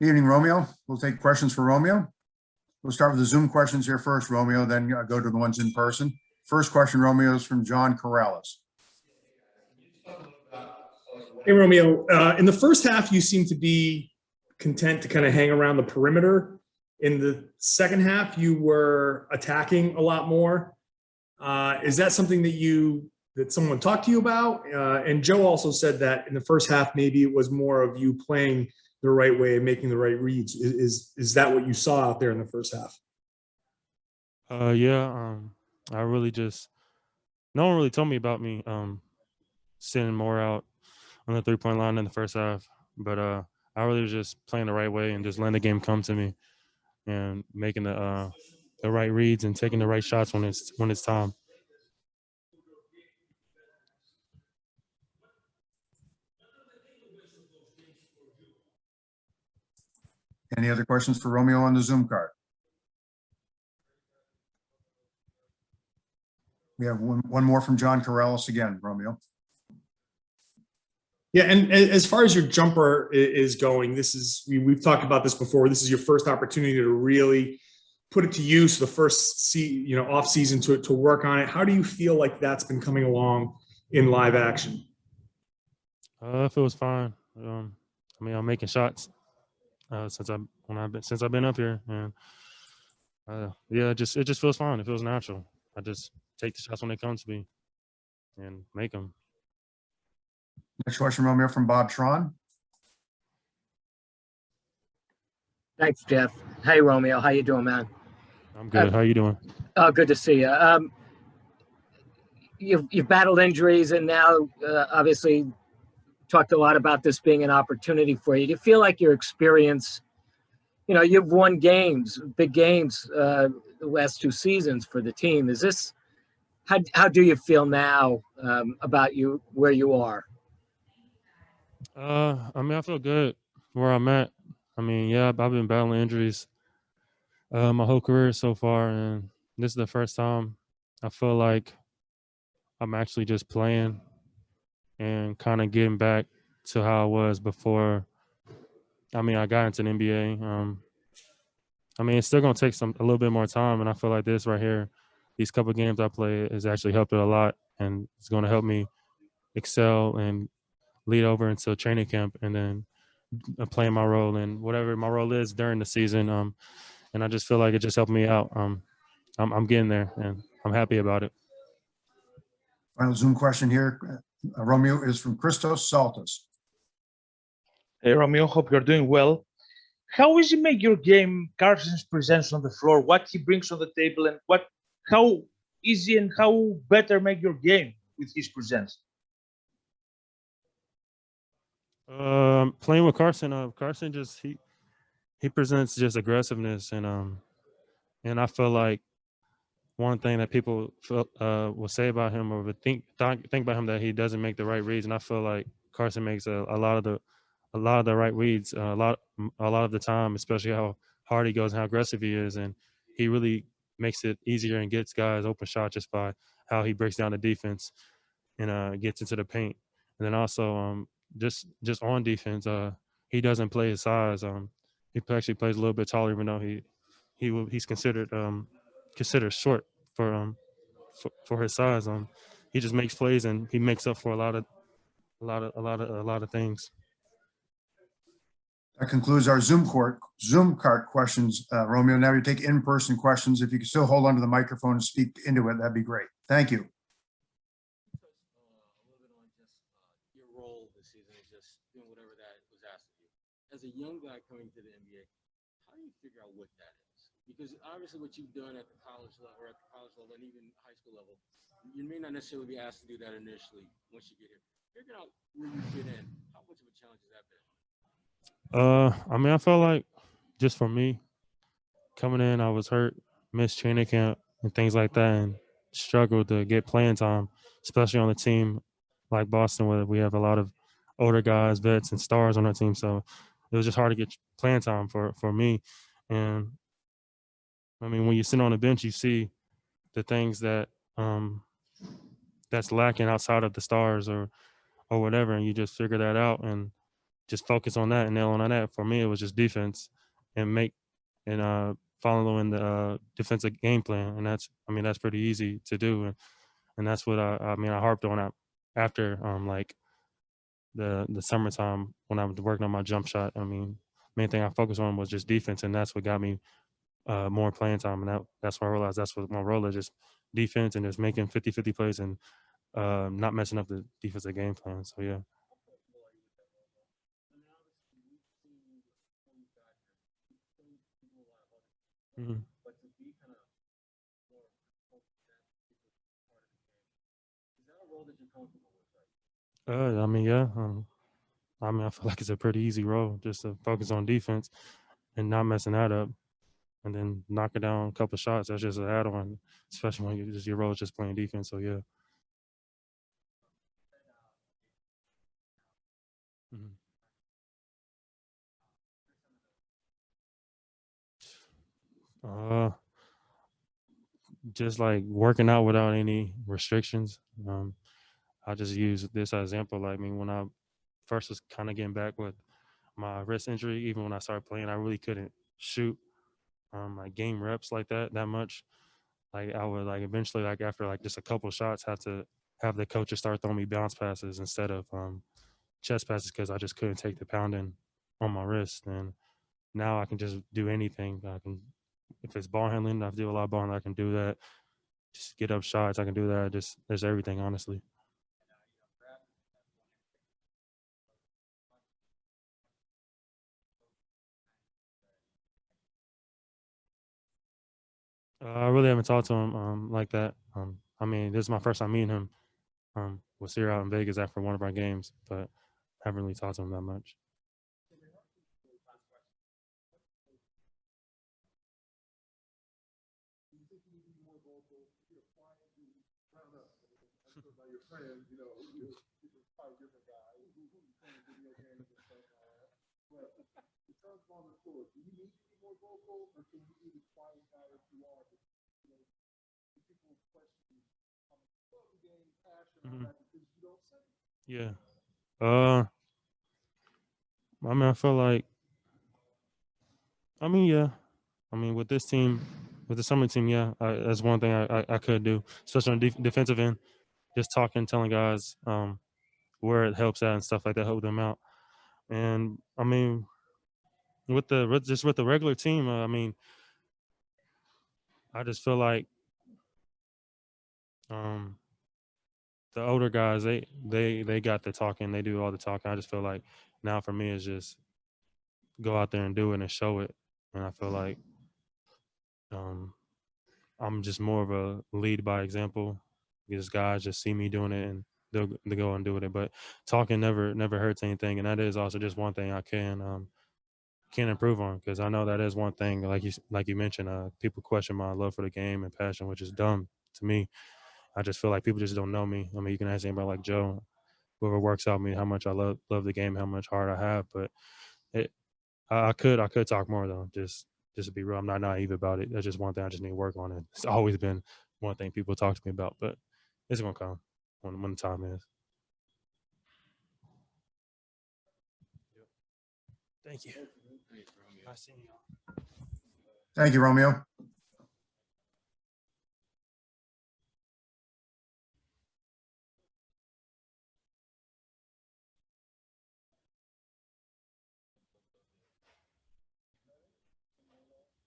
Evening, Romeo. We'll take questions for Romeo. We'll start with the Zoom questions here first, Romeo, then go to the ones in person. First question, Romeo, is from John Corrales. Hey, Romeo. In the first half, you seem to be content to kind of hang around the perimeter. In the second half, you were attacking a lot more. Is that something that someone talked to you about? And Joe also said that in the first half, maybe it was more of you playing the right way and making the right reads. Is that what you saw out there in the first half? Yeah. I really no one really told me about me sending more out on the 3-point line in the first half, but I really was just playing the right way and just letting the game come to me and making the right reads and taking the right shots when it's time. Any other questions for Romeo on the Zoom card? We have one more from John Corrales again, Romeo. Yeah, and as far as your jumper is going, we've talked about this before. This is your first opportunity to really put it to use, the first off season to work on it. How do you feel like that's been coming along in live action? It feels fine. I'm making shots since I've been up here, and it just feels fine. It feels natural. I just take the shots when they come to me and make them. Next question, Romeo, from Bob Tron. Thanks, Jeff. Hey, Romeo. How you doing, man? I'm good. How you doing? Oh, good to see you. You've battled injuries, and now obviously talked a lot about this being an opportunity for you. Do you feel like your experience, you've won games, big games, the last 2 seasons for the team. Is this, how do you feel now about where you are? I feel good where I'm at. I've been battling injuries my whole career so far, and this is the first time I feel like I'm actually just playing and kind of getting back to how I was before. I got into the NBA. It's still gonna take a little bit more time, and I feel like this right here, these couple of games I play, has actually helped it a lot, and it's gonna help me excel and lead over into training camp, and then playing my role and whatever my role is during the season. And I just feel like it just helped me out. I'm getting there, and I'm happy about it. Final Zoom question here, Romeo, is from Christos Saltis. Hey, Romeo, hope you're doing well. How easy make your game Carson's presence on the floor, what he brings on the table, and how easy and how better make your game with his presence? Playing with Carson, Carson he presents just aggressiveness, and I feel like one thing that people will say about him or would think about him, that he doesn't make the right reads, and I feel like Carson makes a lot of the right reads a lot of the time, especially how hard he goes and how aggressive he is, and he really makes it easier and gets guys open shot just by how he breaks down the defense and gets into the paint. And then also just on defense, he doesn't play his size. He actually plays a little bit taller, even though he's considered short for his size. He just makes plays, and he makes up for a lot of things. That concludes our Zoom card questions, Romeo. Now we take in-person questions. If you can still hold onto the microphone and speak into it, that'd be great. Thank you. Your role this season is just doing whatever that was asked of you. As a young guy coming to the NBA, how do you figure out what that is? Because obviously what you've done at the college level and even high school level, you may not necessarily be asked to do that initially once you get here. Figuring out where you fit in, how much of a challenge has that been? I felt like, just for me, coming in, I was hurt, missed training camp and things like that, and struggled to get playing time, especially on a team like Boston, where we have a lot of older guys, vets, and stars on our team. So it was just hard to get playing time for me. And when you sit on the bench, you see the things that that's lacking outside of the stars or whatever, and you just figure that out and just focus on that and nail on that. For me, it was just defense and following the defensive game plan, and that's pretty easy to do, and that's what I harped on after like the summertime when I was working on my jump shot. I mean, main thing I focused on was just defense, and that's what got me more playing time, and that's when I realized that's what my role is, just defense and just making 50-50 plays and not messing up the defensive game plan. So yeah. Mhm. I mean, yeah. I feel like it's a pretty easy role just to focus on defense and not messing that up, and then knocking down a couple shots. That's just an add-on, especially when your role is just playing defense. So yeah. Mhm. Uh, just like working out without any restrictions. I just use this as example. Like, I mean, when I first was kind of getting back with my wrist injury, even when I started playing, I really couldn't shoot like game reps like that much. Like I would like eventually, like after like just a couple shots, have to have the coaches start throwing me bounce passes instead of chest passes because I just couldn't take the pounding on my wrist. And now I can just do anything. I can, if it's ball handling, I do a lot of ball handling. I can do that. Just get up shots. I can do that. Just there's everything, honestly. I really haven't talked to him like that. I mean, this is my first time meeting him. Was here out in Vegas after one of our games, but haven't really talked to him that much. Mhm. Yeah. I mean, I feel like, I mean, yeah. I mean, with this team, with the summer team, yeah, that's one thing I could do, especially on defensive end, just talking, telling guys where it helps at and stuff like that, help them out. And I mean, with the regular team, I mean, I just feel like um, the older guys, they got the talking, they do all the talking. I just feel like now for me is just go out there and do it and show it. And I feel like um, I'm just more of a lead by example. These guys just see me doing it and they'll go and do it. But talking never hurts anything, and that is also just one thing I can improve on, because I know that is one thing. Like you mentioned, people question my love for the game and passion, which is dumb to me. I just feel like people just don't know me. I mean, you can ask anybody like Joe, whoever works out me, how much I love the game, how much heart I have. But it, I could talk more though. Just to be real, I'm not naive about it. That's just one thing I just need to work on. And it's always been one thing people talk to me about, but it's gonna come when the time is. Thank you. Nice seeing you. Thank you, Romeo.